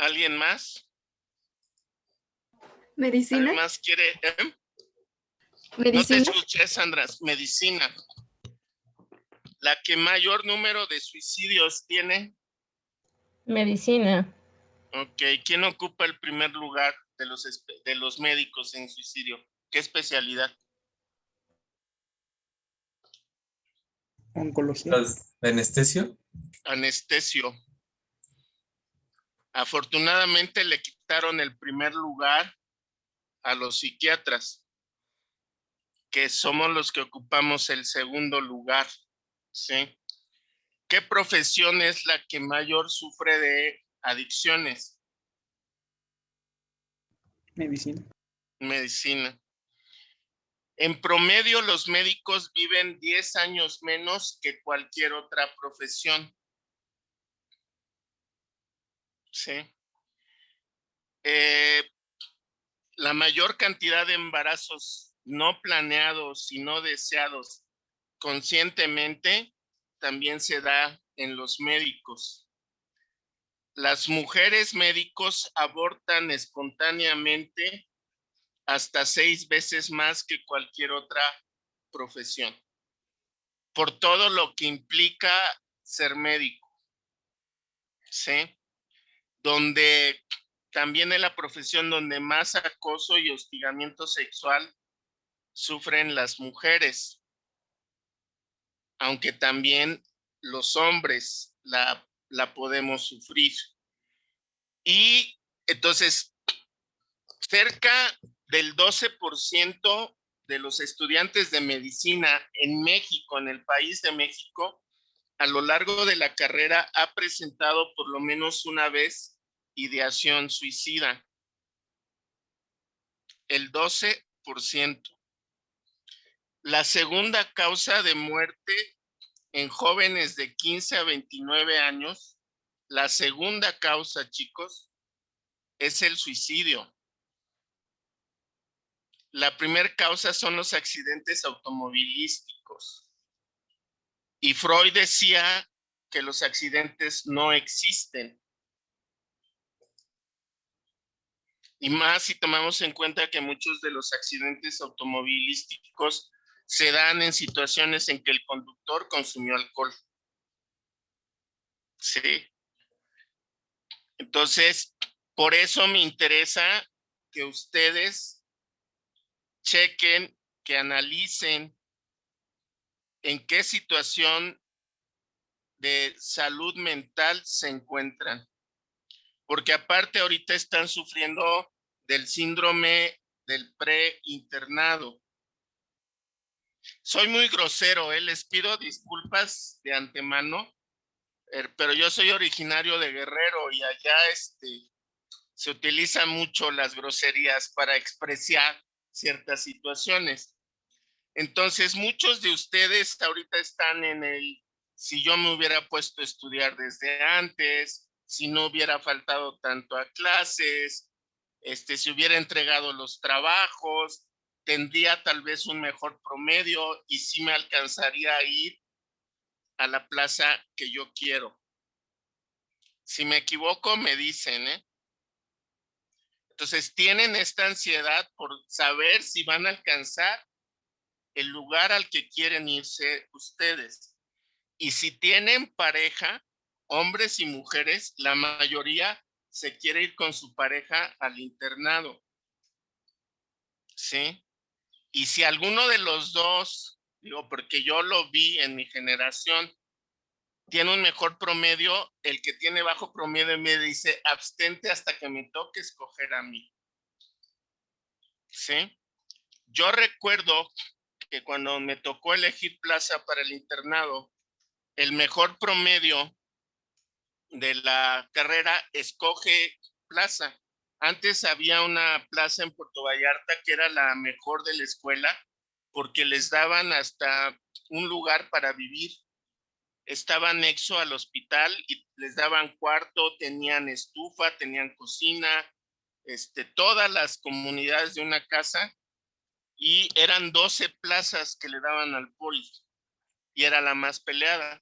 ¿Alguien más? ¿Medicina? ¿Alguien más quiere? No te ¿Medicina? escuché, Sandra. Medicina. ¿La que mayor número de suicidios tiene? Medicina. Ok. ¿Quién ocupa el primer lugar de los médicos en suicidio? ¿Qué especialidad? Oncología. ¿Anestesio? Anestesio. Afortunadamente le quitaron el primer lugar a los psiquiatras, que somos los que ocupamos el segundo lugar, ¿sí? ¿Qué profesión es la que mayor sufre de adicciones? Medicina. Medicina. En promedio, los médicos viven 10 años menos que cualquier otra profesión. ¿Sí? La mayor cantidad de embarazos no planeados y no deseados conscientemente también se da en los médicos. Las mujeres médicos abortan espontáneamente hasta 6 veces más que cualquier otra profesión, por todo lo que implica ser médico, ¿sí? Donde también es la profesión donde más acoso y hostigamiento sexual sufren las mujeres, aunque también los hombres la podemos sufrir. Y entonces, cerca del 12% de los estudiantes de medicina en México, en el país de México, a lo largo de la carrera ha presentado por lo menos una vez ideación suicida. El 12%. La segunda causa de muerte en jóvenes de 15 a 29 años, la segunda causa, chicos, es el suicidio. La primera causa son los accidentes automovilísticos. Y Freud decía que los accidentes no existen. Y más si tomamos en cuenta que muchos de los accidentes automovilísticos se dan en situaciones en que el conductor consumió alcohol. Sí. Entonces, por eso me interesa que ustedes chequen, que analicen en qué situación de salud mental se encuentran. Porque aparte ahorita están sufriendo del síndrome del preinternado. Soy muy grosero, les pido disculpas de antemano, pero yo soy originario de Guerrero y allá se utilizan mucho las groserías para expresar ciertas situaciones. Entonces, muchos de ustedes ahorita están en si yo me hubiera puesto a estudiar desde antes, si no hubiera faltado tanto a clases, si hubiera entregado los trabajos, tendría tal vez un mejor promedio y sí me alcanzaría a ir a la plaza que yo quiero. Si me equivoco, me dicen, ¿eh? Entonces, tienen esta ansiedad por saber si van a alcanzar el lugar al que quieren irse ustedes. Y si tienen pareja, hombres y mujeres, la mayoría se quiere ir con su pareja al internado. ¿Sí? Y si alguno de los dos, digo, porque yo lo vi en mi generación, tiene un mejor promedio, el que tiene bajo promedio me dice, abstente hasta que me toque escoger a mí. ¿Sí? Yo recuerdo que cuando me tocó elegir plaza para el internado, el mejor promedio de la carrera escoge plaza. Antes había una plaza en Puerto Vallarta que era la mejor de la escuela porque les daban hasta un lugar para vivir. Estaba anexo al hospital y les daban cuarto, tenían estufa, tenían cocina, todas las comunidades de una casa, y eran 12 plazas que le daban al poli y era la más peleada.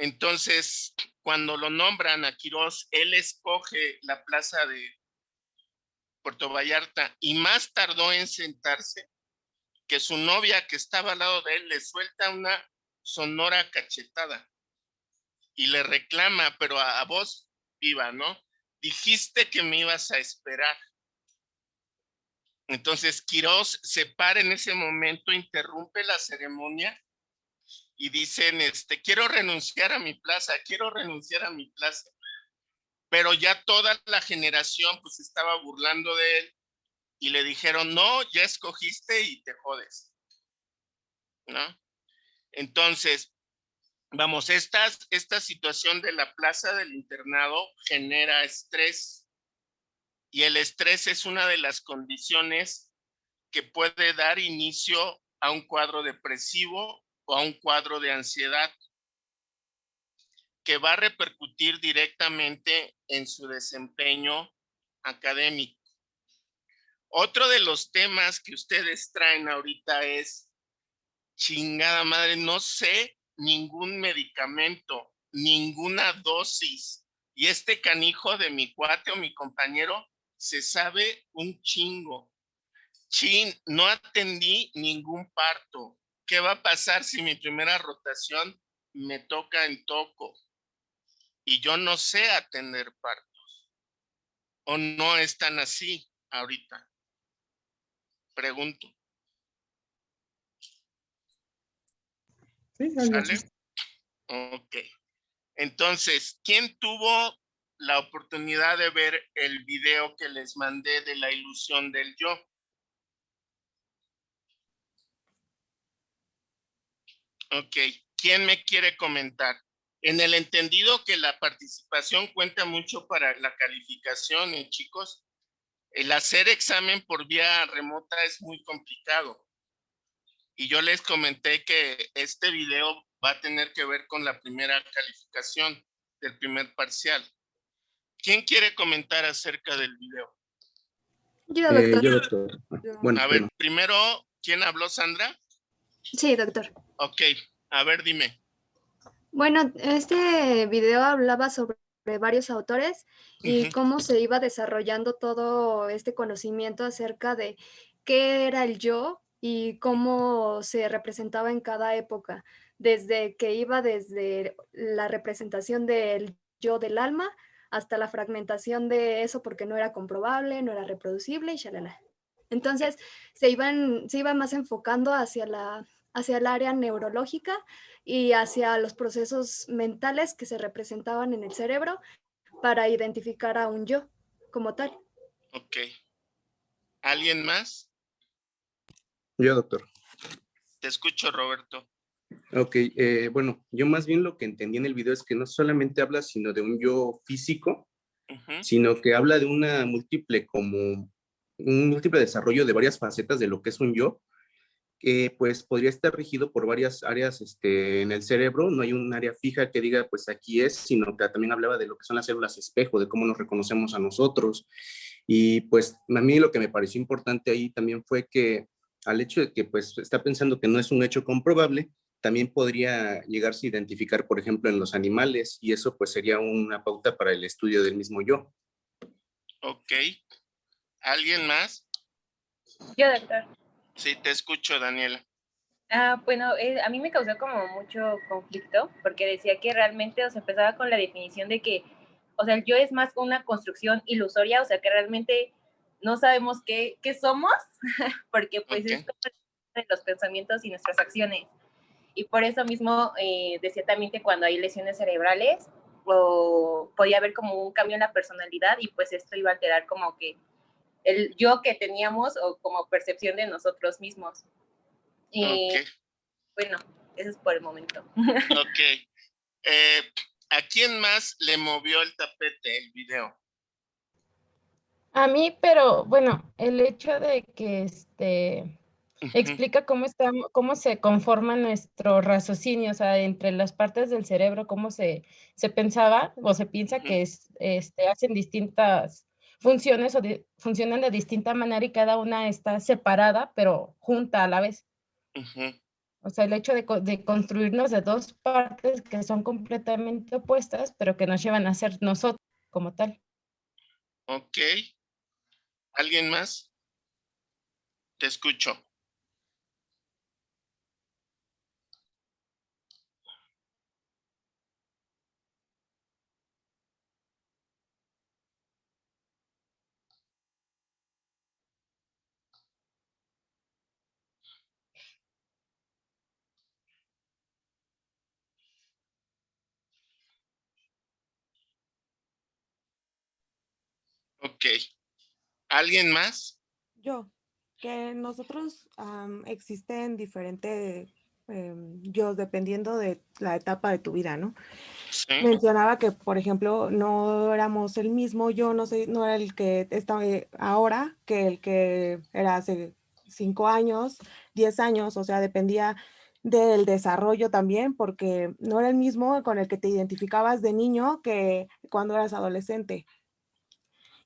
Entonces, cuando lo nombran a Quirós, él escoge la plaza de Puerto Vallarta y más tardó en sentarse que su novia que estaba al lado de él le suelta una sonora cachetada y le reclama, pero a voz viva, ¿no? Dijiste que me ibas a esperar. Entonces Quirós se para en ese momento, interrumpe la ceremonia y dicen, quiero renunciar a mi plaza, quiero renunciar a mi plaza. Pero ya toda la generación pues estaba burlando de él y le dijeron, no, ya escogiste y te jodes, ¿no? Entonces, vamos, esta situación de la plaza del internado genera estrés y el estrés es una de las condiciones que puede dar inicio a un cuadro depresivo o a un cuadro de ansiedad que va a repercutir directamente en su desempeño académico. Otro de los temas que ustedes traen ahorita es, chingada madre, no sé ningún medicamento, ninguna dosis. Y este canijo de mi cuate o mi compañero se sabe un chingo. Chin, no atendí ningún parto. ¿Qué va a pasar si mi primera rotación me toca en toco? Y yo no sé atender partos. ¿O no están así ahorita? Pregunto. Sí, ¿Sale? Ok. Entonces, ¿quién tuvo la oportunidad de ver el video que les mandé de la ilusión del yo? Ok. ¿Quién me quiere comentar? En el entendido que la participación cuenta mucho para la calificación, chicos, el hacer examen por vía remota es muy complicado. Y yo les comenté que este video va a tener que ver con la primera calificación del primer parcial. ¿Quién quiere comentar acerca del video? Yo, doctor. Yo, doctor. Bueno, A ver, primero, ¿quién habló, Sandra? Sí, doctor. Ok, a ver, dime. Bueno, este video hablaba sobre varios autores y cómo se iba desarrollando todo este conocimiento acerca de qué era el yo y cómo se representaba en cada época, desde que iba desde la representación del yo del alma hasta la fragmentación de eso porque no era comprobable, no era reproducible y shalala. Entonces se iba más enfocando hacia el área neurológica y hacia los procesos mentales que se representaban en el cerebro para identificar a un yo como tal. Ok. ¿Alguien más? yo, doctor. Te escucho, Roberto. Ok, bueno, yo más bien lo que entendí en el video es que no solamente habla sino de un yo físico, sino que habla de una múltiple, como un múltiple desarrollo de varias facetas de lo que es un yo, que pues podría estar regido por varias áreas en el cerebro. No hay un área fija que diga pues aquí es, sino que también hablaba de lo que son las células espejo, de cómo nos reconocemos a nosotros. Y pues a mí lo que me pareció importante ahí también fue que al hecho de que pues está pensando que no es un hecho comprobable, también podría llegarse a identificar, por ejemplo, en los animales, y eso pues sería una pauta para el estudio del mismo yo. Ok. ¿Alguien más? Yo, doctor. Sí, te escucho, Daniela. Bueno, a mí me causó como mucho conflicto porque decía que realmente, o sea, empezaba con la definición de que, o sea, el yo es más una construcción ilusoria, o sea, que realmente no sabemos qué somos, porque pues es como de los pensamientos y nuestras acciones. Y por eso mismo decía también que cuando hay lesiones cerebrales, o podía haber como un cambio en la personalidad y pues esto iba a alterar como que el yo que teníamos o como percepción de nosotros mismos. Ok. Bueno, eso es por el momento. Ok. ¿A quién más le movió el tapete el video? A mí, pero bueno, el hecho de que explica cómo se conforma nuestro raciocinio, o sea, entre las partes del cerebro, cómo se pensaba o se piensa que hacen distintas funciones o funcionan de distinta manera y cada una está separada, pero junta a la vez. O sea, el hecho de construirnos de dos partes que son completamente opuestas, pero que nos llevan a ser nosotros como tal. Ok. ¿Alguien más? Te escucho. Ok. ¿Alguien más? Yo, que nosotros existen diferentes yo dependiendo de la etapa de tu vida, ¿no? Sí. Mencionaba que, por ejemplo, no éramos el mismo, yo no sé, no era el que está ahora que el que era hace 5 años, 10 años, o sea, dependía del desarrollo también, porque no era el mismo con el que te identificabas de niño que cuando eras adolescente.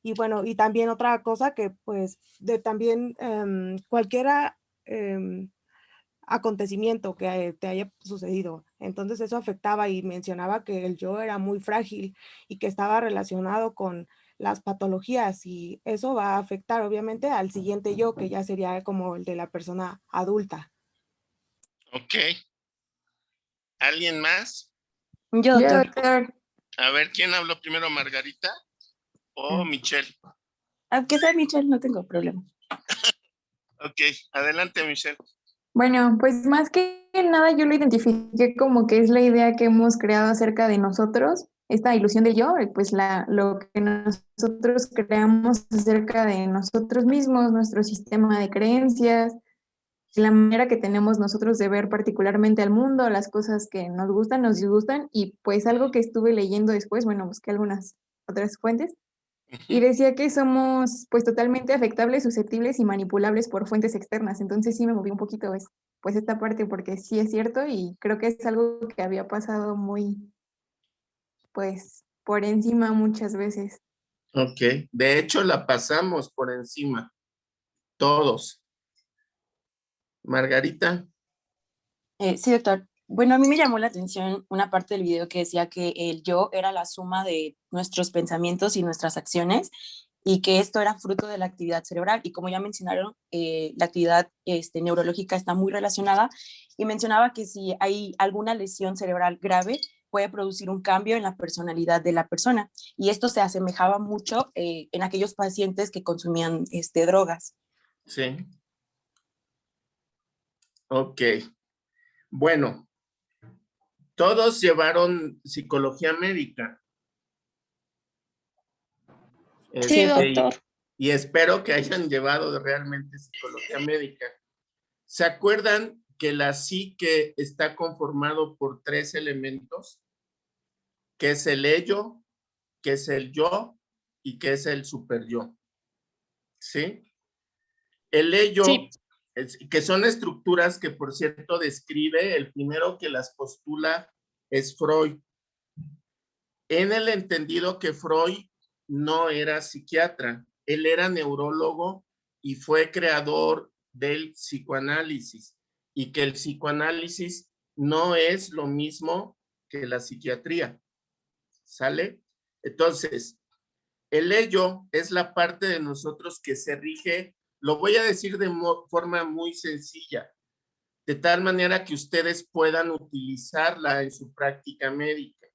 Y bueno, y también otra cosa que pues de también cualquier acontecimiento que te haya sucedido. Entonces eso afectaba y mencionaba que el yo era muy frágil y que estaba relacionado con las patologías y eso va a afectar obviamente al siguiente yo, que ya sería como el de la persona adulta. Ok. ¿Alguien más? Yo, doctor. A ver, ¿quién habló primero, Margarita o Michelle? Aunque sea Michelle, no tengo problema. Ok, adelante, Michelle. Bueno, pues más que nada yo lo identifiqué como que es la idea que hemos creado acerca de nosotros, esta ilusión del yo, pues lo que nosotros creamos acerca de nosotros mismos, nuestro sistema de creencias, la manera que tenemos nosotros de ver particularmente al mundo, las cosas que nos gustan, nos disgustan, y pues algo que estuve leyendo después, bueno, busqué algunas otras fuentes, y decía que somos pues totalmente afectables, susceptibles y manipulables por fuentes externas. Entonces sí me moví un poquito pues esta parte porque sí es cierto y creo que es algo que había pasado muy pues por encima muchas veces. Ok, de hecho la pasamos por encima, todos. Margarita. Sí, doctor. Bueno, a mí me llamó la atención una parte del video que decía que el yo era la suma de nuestros pensamientos y nuestras acciones y que esto era fruto de la actividad cerebral. Y como ya mencionaron, la actividad neurológica está muy relacionada y mencionaba que si hay alguna lesión cerebral grave, puede producir un cambio en la personalidad de la persona. Y esto se asemejaba mucho en aquellos pacientes que consumían drogas. Sí. Ok. Bueno, todos llevaron psicología médica. Sí, doctor. Y espero que hayan llevado realmente psicología médica. ¿Se acuerdan que la psique está conformado por 3 elementos? Que es el ello, que es el yo y que es el superyo. ¿Sí? El ello, sí, que son estructuras que, por cierto, describe, el primero que las postula es Freud. En el entendido que Freud no era psiquiatra, él era neurólogo y fue creador del psicoanálisis, y que el psicoanálisis no es lo mismo que la psiquiatría. ¿Sale? Entonces, el ello es la parte de nosotros que se rige, lo voy a decir de forma muy sencilla, de tal manera que ustedes puedan utilizarla en su práctica médica.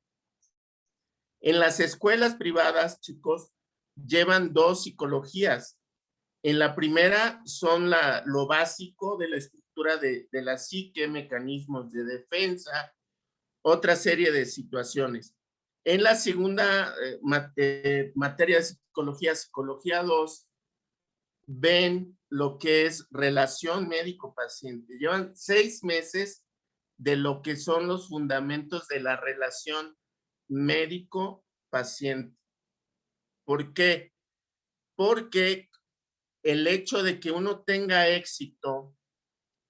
En las escuelas privadas, chicos, llevan 2 psicologías. En la primera son lo básico de la estructura de la psique, mecanismos de defensa, otra serie de situaciones. En la segunda materia de psicología, psicología 2, ven lo que es relación médico-paciente. Llevan 6 meses de lo que son los fundamentos de la relación médico-paciente. ¿Por qué? Porque el hecho de que uno tenga éxito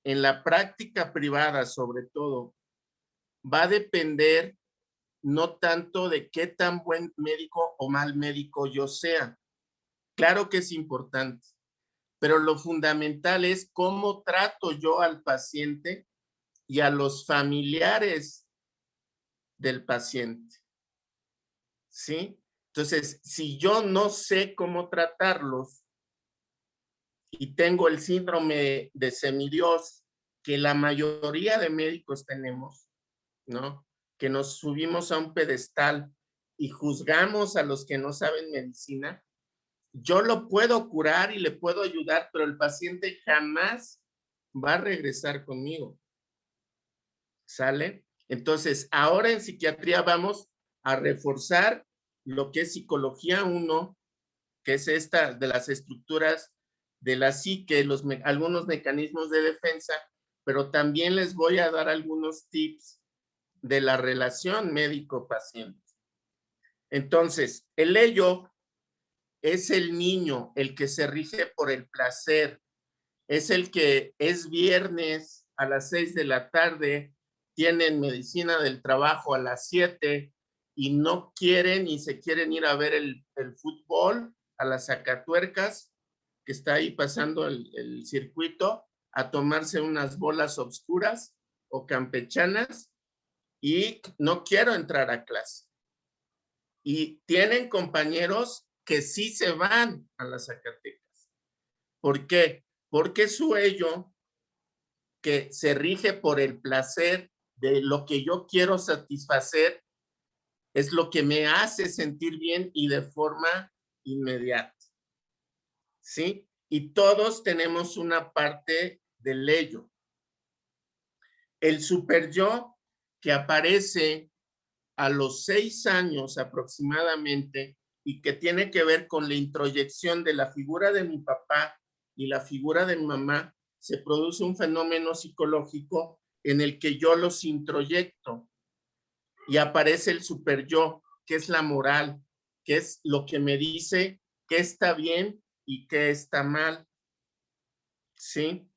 en la práctica privada, sobre todo, va a depender no tanto de qué tan buen médico o mal médico yo sea. Claro que es importante, pero lo fundamental es cómo trato yo al paciente y a los familiares del paciente. ¿Sí? Entonces, si yo no sé cómo tratarlos y tengo el síndrome de semidios que la mayoría de médicos tenemos, ¿no? Que nos subimos a un pedestal y juzgamos a los que no saben medicina, yo lo puedo curar y le puedo ayudar, pero el paciente jamás va a regresar conmigo. ¿Sale? Entonces, ahora en psiquiatría vamos a reforzar lo que es psicología 1, que es esta de las estructuras de la psique, algunos mecanismos de defensa, pero también les voy a dar algunos tips de la relación médico-paciente. Entonces, el ello es el niño, el que se rige por el placer, es el que es viernes a las 6 de la tarde, tienen medicina del trabajo a las 7 y no quieren y se quieren ir a ver el fútbol a las Zacatuercas, que está ahí pasando el circuito, a tomarse unas bolas oscuras o campechanas y no quiero entrar a clase. Y tienen compañeros que sí se van a las Zacatecas. ¿Por qué? Porque su ello, que se rige por el placer de lo que yo quiero satisfacer, es lo que me hace sentir bien y de forma inmediata. ¿Sí? Y todos tenemos una parte del ello. El superyo, que aparece a los 6 años aproximadamente y que tiene que ver con la introyección de la figura de mi papá y la figura de mi mamá, se produce un fenómeno psicológico en el que yo los introyecto y aparece el superyo, que es la moral, que es lo que me dice qué está bien y qué está mal. ¿Sí?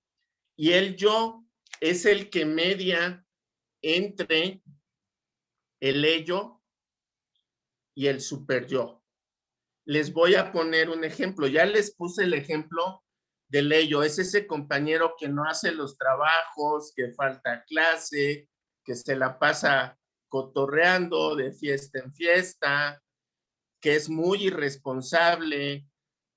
Y el yo es el que media entre el ello y el superyo. Les voy a poner un ejemplo. Ya les puse el ejemplo del ello. Es ese compañero que no hace los trabajos, que falta clase, que se la pasa cotorreando de fiesta en fiesta, que es muy irresponsable,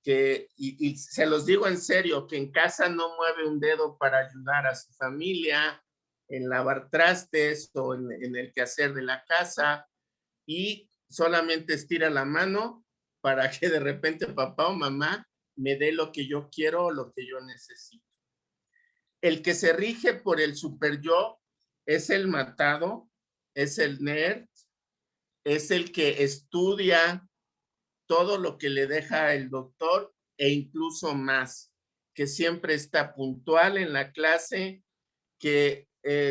y se los digo en serio, que en casa no mueve un dedo para ayudar a su familia, en lavar trastes o en el quehacer de la casa, y solamente estira la mano para que de repente papá o mamá me dé lo que yo quiero o lo que yo necesito. El que se rige por el superyo es el matado, es el nerd, es el que estudia todo lo que le deja el doctor e incluso más, que siempre está puntual en la clase, que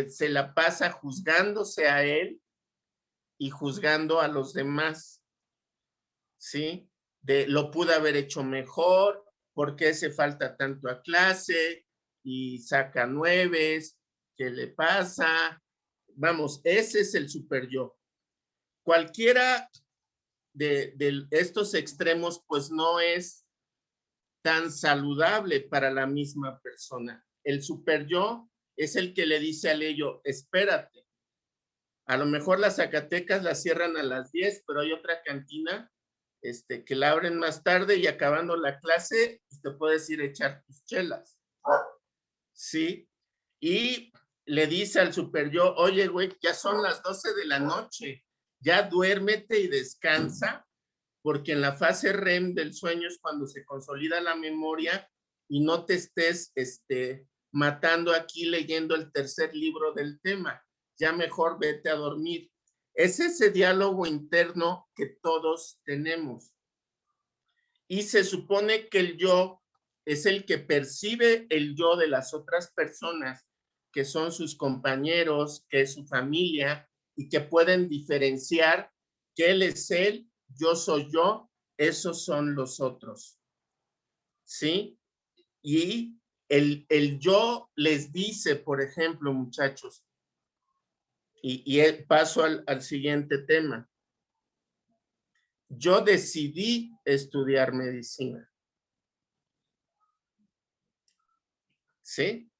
se la pasa juzgándose a él y juzgando a los demás, ¿sí? Lo pude haber hecho mejor, ¿por qué se falta tanto a clase? Y saca 9, ¿qué le pasa? Vamos, ese es el superyo. Cualquiera de estos extremos, pues no es tan saludable para la misma persona. El superyo es el que le dice al ello, espérate, a lo mejor las Zacatecas las cierran a las 10, pero hay otra cantina que la abren más tarde y acabando la clase, pues te puedes ir a echar tus chelas. ¿Sí? Y le dice al superyo, oye, güey, ya son las 12 de la noche, ya duérmete y descansa, porque en la fase REM del sueño es cuando se consolida la memoria y no te estés matando aquí leyendo el tercer libro del tema. Ya mejor vete a dormir. Es ese diálogo interno que todos tenemos. Y se supone que el yo es el que percibe el yo de las otras personas, que son sus compañeros, que es su familia, y que pueden diferenciar que él es él, yo soy yo, esos son los otros. ¿Sí? Y el yo les dice, por ejemplo, muchachos, y paso al siguiente tema. Yo decidí estudiar medicina. ¿Sí?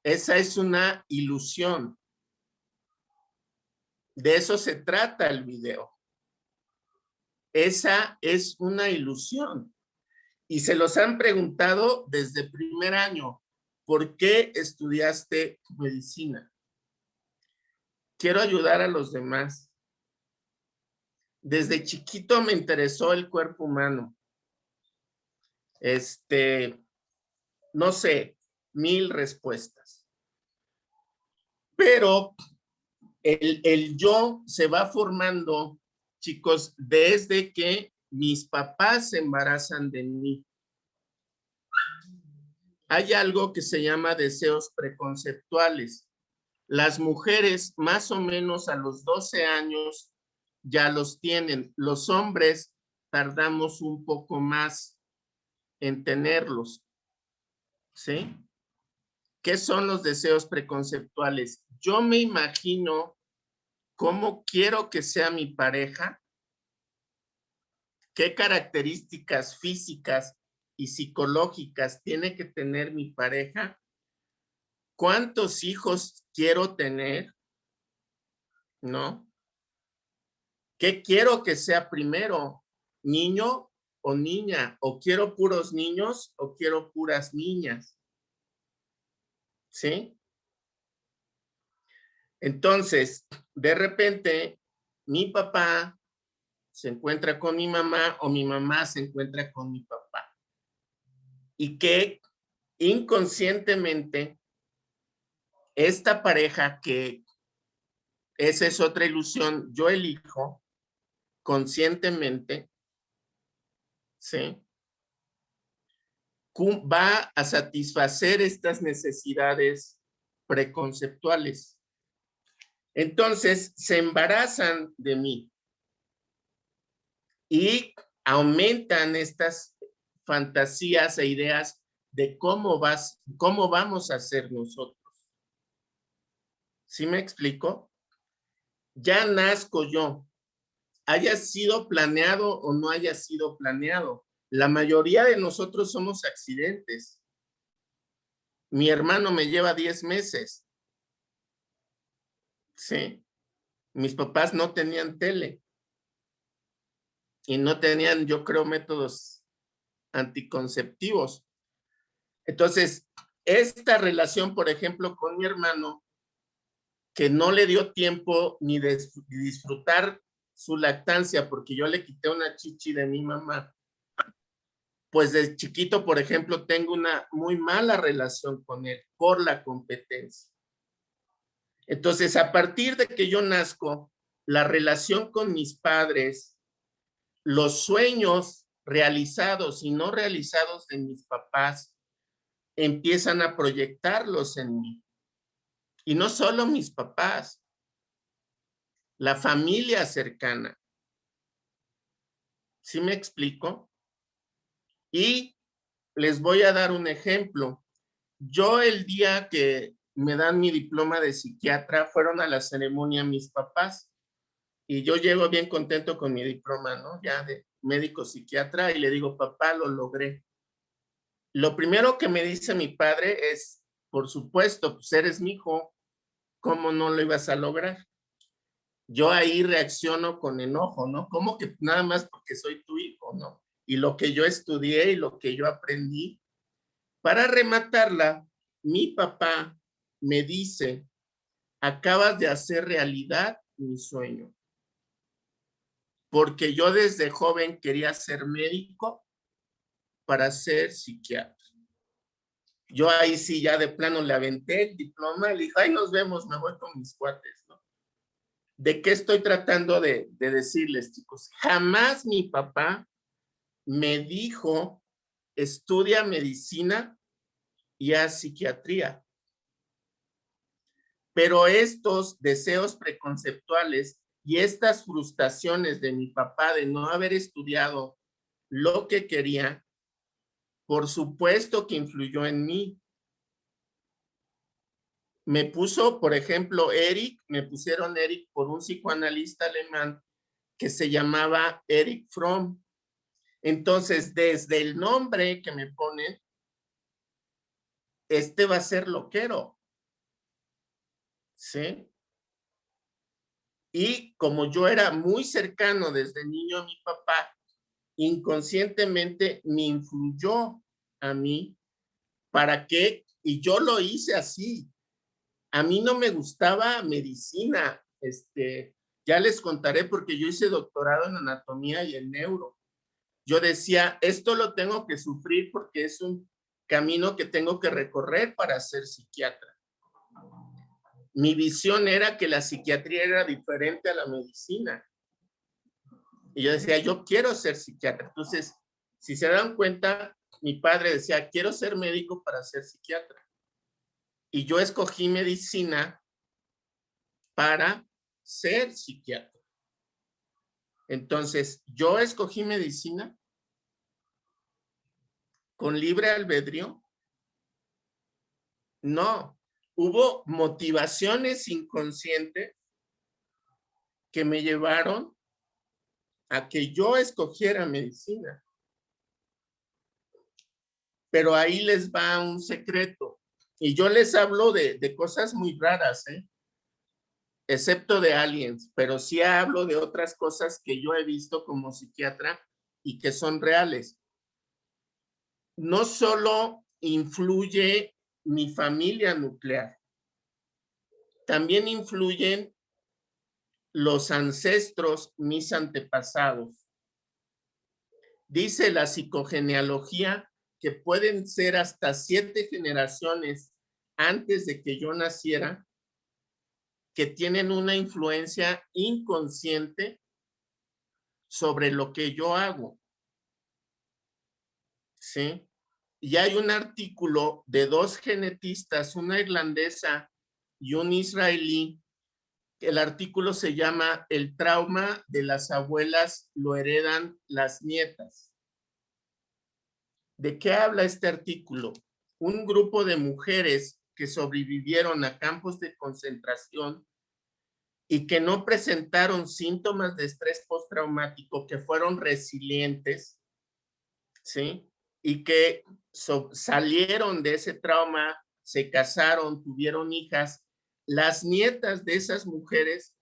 Esa es una ilusión. De eso se trata el video. Esa es una ilusión. Y se los han preguntado desde primer año. ¿Por qué estudiaste medicina? Quiero ayudar a los demás. Desde chiquito me interesó el cuerpo humano. No sé, 1000 respuestas. Pero el yo se va formando, chicos, desde que mis papás se embarazan de mí. Hay algo que se llama deseos preconceptuales. Las mujeres más o menos a los 12 años ya los tienen. Los hombres tardamos un poco más en tenerlos. ¿Sí? ¿Qué son los deseos preconceptuales? Yo me imagino cómo quiero que sea mi pareja, qué características físicas y psicológicas tiene que tener mi pareja, cuántos hijos quiero tener, ¿no? ¿Qué quiero que sea primero? ¿Niño o niña? ¿O quiero puros niños o quiero puras niñas? ¿Sí? Entonces, de repente, mi papá se encuentra con mi mamá o mi mamá se encuentra con mi papá. Y que inconscientemente, esta pareja que esa es otra ilusión, yo elijo conscientemente, ¿sí? Va a satisfacer estas necesidades preconceptuales. Entonces, se embarazan de mí y aumentan estas fantasías e ideas de cómo vamos a ser nosotros. ¿Sí me explico? Ya nazco yo, haya sido planeado o no haya sido planeado. La mayoría de nosotros somos accidentes. Mi hermano me lleva 10 meses. Sí. Mis papás no tenían tele. Y no tenían, yo creo, métodos anticonceptivos. Entonces, esta relación, por ejemplo, con mi hermano, que no le dio tiempo ni de disfrutar su lactancia porque yo le quité una chichi de mi mamá, pues de chiquito, por ejemplo, tengo una muy mala relación con él por la competencia. Entonces, a partir de que yo nazco, la relación con mis padres, los sueños realizados y no realizados de mis papás, empiezan a proyectarlos en mí. Y no solo mis papás, la familia cercana. ¿Sí me explico? Y les voy a dar un ejemplo. Yo el día que me dan mi diploma de psiquiatra, fueron a la ceremonia mis papás y yo llego bien contento con mi diploma, ¿no? Ya de médico psiquiatra y le digo, papá, lo logré. Lo primero que me dice mi padre es, por supuesto, pues eres mi hijo, ¿cómo no lo ibas a lograr? Yo ahí reacciono con enojo, ¿no? ¿Cómo que nada más porque soy tu hijo, no? Y lo que yo estudié y lo que yo aprendí. Para rematarla, mi papá me dice, acabas de hacer realidad mi sueño. Porque yo desde joven quería ser médico para ser psiquiatra. Yo ahí sí ya de plano le aventé el diploma, le dije, ay, nos vemos, me voy con mis cuates, ¿no? ¿De qué estoy tratando de decirles, chicos? Jamás mi papá me dijo, estudia medicina y haz psiquiatría. Pero estos deseos preconceptuales y estas frustraciones de mi papá de no haber estudiado lo que quería, por supuesto que influyó en mí. Me puso, por ejemplo, Eric, me pusieron Eric por un psicoanalista alemán que se llamaba Eric Fromm. Entonces, desde el nombre que me ponen, va a ser loquero. ¿sí? Y como yo era muy cercano desde niño a mi papá, inconscientemente me influyó a mí para que, y yo lo hice así. A mí no me gustaba medicina, ya les contaré porque yo hice doctorado en anatomía y en neuro. Yo decía, esto lo tengo que sufrir porque es un camino que tengo que recorrer para ser psiquiatra. Mi visión era que la psiquiatría era diferente a la medicina. Y yo decía, yo quiero ser psiquiatra. Entonces, si se dan cuenta, mi padre decía, quiero ser médico para ser psiquiatra. Y yo escogí medicina para ser psiquiatra. Entonces, yo escogí medicina con libre albedrío. No, hubo motivaciones inconscientes que me llevaron a que yo escogiera medicina. Pero ahí les va un secreto. Y yo les hablo de cosas muy raras, excepto de aliens, pero sí hablo de otras cosas que yo he visto como psiquiatra y que son reales. No solo influye mi familia nuclear, también influyen los ancestros, mis antepasados. Dice la psicogenealogía que pueden ser hasta 7 generaciones antes de que yo naciera, que tienen una influencia inconsciente sobre lo que yo hago. ¿Sí? Y hay un artículo de 2 genetistas, una irlandesa y un israelí. El artículo se llama El trauma de las abuelas lo heredan las nietas. ¿De qué habla este artículo? Un grupo de mujeres que sobrevivieron a campos de concentración y que no presentaron síntomas de estrés postraumático, que fueron resilientes, ¿sí? Y que salieron de ese trauma, se casaron, tuvieron hijas. Las nietas de esas mujeres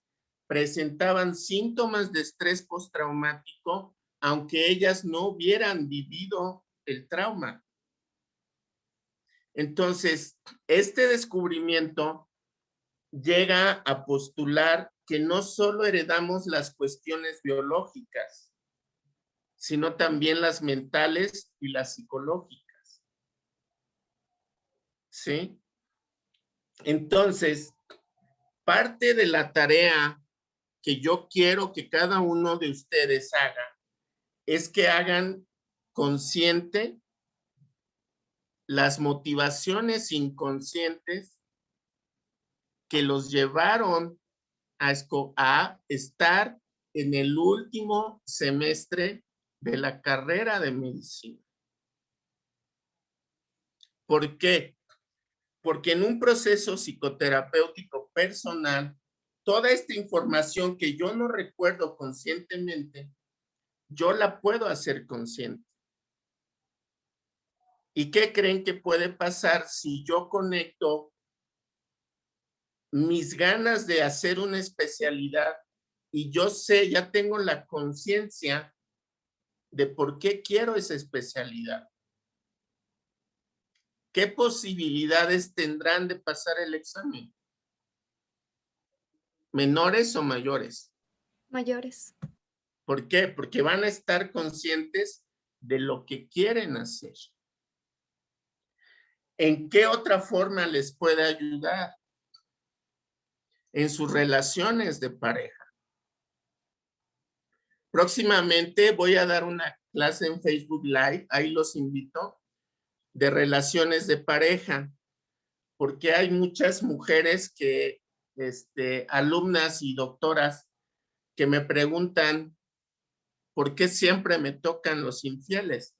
presentaban síntomas de estrés postraumático, aunque ellas no hubieran vivido el trauma. Entonces, este descubrimiento llega a postular que no solo heredamos las cuestiones biológicas, sino también las mentales y las psicológicas. ¿Sí? Entonces, parte de la tarea que yo quiero que cada uno de ustedes haga es que hagan consciente las motivaciones inconscientes que los llevaron a estar en el último semestre de la carrera de medicina. ¿Por qué? Porque en un proceso psicoterapéutico personal, toda esta información que yo no recuerdo conscientemente, yo la puedo hacer consciente. ¿Y qué creen que puede pasar si yo conecto mis ganas de hacer una especialidad y yo sé, ya tengo la conciencia de por qué quiero esa especialidad? ¿Qué posibilidades tendrán de pasar el examen? ¿Menores o mayores? Mayores. ¿Por qué? Porque van a estar conscientes de lo que quieren hacer. ¿En qué otra forma les puede ayudar? En sus relaciones de pareja. Próximamente voy a dar una clase en Facebook Live, ahí los invito, de relaciones de pareja, porque hay muchas mujeres que, alumnas y doctoras, que me preguntan por qué siempre me tocan los infieles.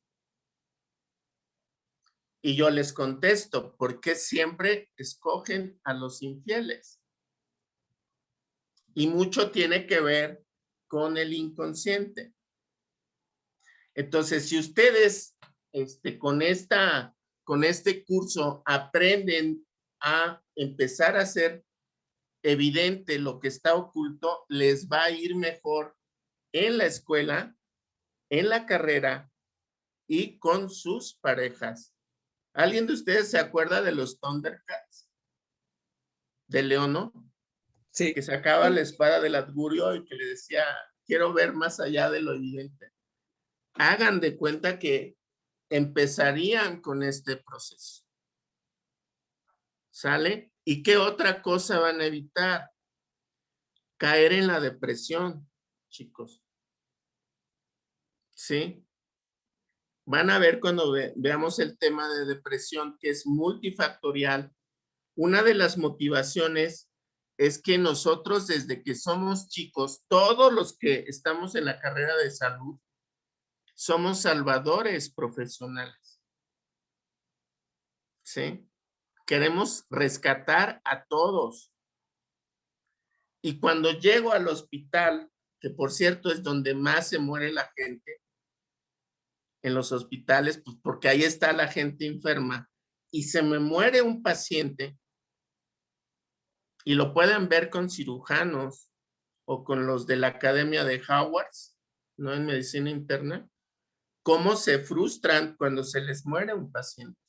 Y yo les contesto, ¿por qué siempre escogen a los infieles? Y mucho tiene que ver con el inconsciente. Entonces, si ustedes con este curso aprenden a empezar a hacer evidente lo que está oculto, les va a ir mejor en la escuela, en la carrera y con sus parejas. ¿Alguien de ustedes se acuerda de los Thundercats? De Leono. Sí. Que sacaba la espada del augurio y que le decía, quiero ver más allá de lo evidente. Hagan de cuenta que empezarían con este proceso. ¿Sale? ¿Y qué otra cosa van a evitar? Caer en la depresión, chicos. ¿Sí? Van a ver cuando veamos el tema de depresión, que es multifactorial. Una de las motivaciones es que nosotros desde que somos chicos, todos los que estamos en la carrera de salud, somos salvadores profesionales. ¿Sí? Queremos rescatar a todos. Y cuando llego al hospital, que por cierto es donde más se muere la gente, en los hospitales, pues porque ahí está la gente enferma, y se me muere un paciente, y lo pueden ver con cirujanos o con los de la Academia de Howard, ¿no? En medicina interna, cómo se frustran cuando se les muere un paciente.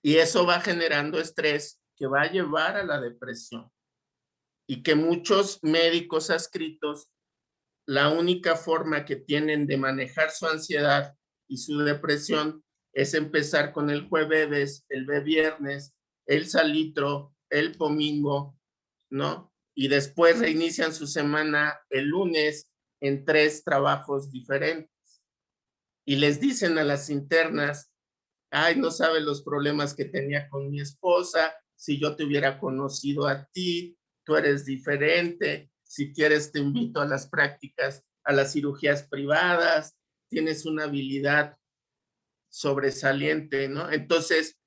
Y eso va generando estrés que va a llevar a la depresión. Y que muchos médicos adscritos, la única forma que tienen de manejar su ansiedad y su depresión es empezar con el jueves, el viernes, el salitro, el domingo, ¿no? Y después reinician su semana el lunes en 3 trabajos diferentes. Y les dicen a las internas, ay, no sabes los problemas que tenía con mi esposa, si yo te hubiera conocido a ti, tú eres diferente, si quieres te invito a las prácticas, a las cirugías privadas, tienes una habilidad sobresaliente, ¿no? Entonces,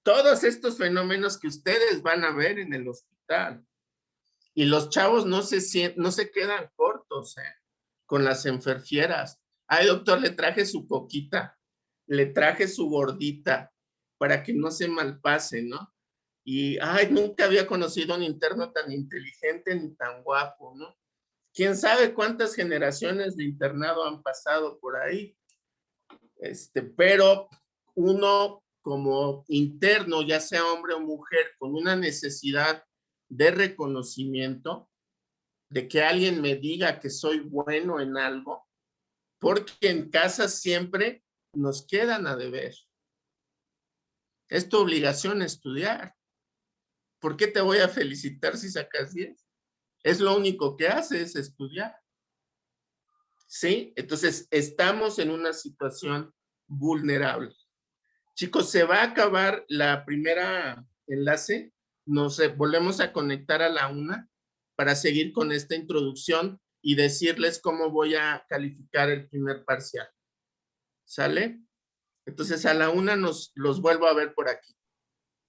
todos estos fenómenos que ustedes van a ver en el hospital, y los chavos no se quedan cortos con las enfermeras. Ay, doctor, le traje su coquita, le traje su gordita, para que no se malpase, ¿no? Y, ay, nunca había conocido a un interno tan inteligente ni tan guapo, ¿no? ¿Quién sabe cuántas generaciones de internado han pasado por ahí? Pero uno como interno, ya sea hombre o mujer, con una necesidad de reconocimiento, de que alguien me diga que soy bueno en algo, porque en casa siempre nos quedan a deber. Es tu obligación estudiar. ¿Por qué te voy a felicitar si sacas 10? Es lo único que haces, estudiar. ¿Sí? Entonces, estamos en una situación vulnerable. Chicos, se va a acabar la primera enlace. Nos volvemos a conectar a la 1 para seguir con esta introducción y decirles cómo voy a calificar el primer parcial. ¿Sale? Entonces, a la 1 los vuelvo a ver por aquí.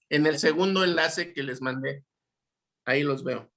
En el segundo enlace que les mandé. Ahí los veo.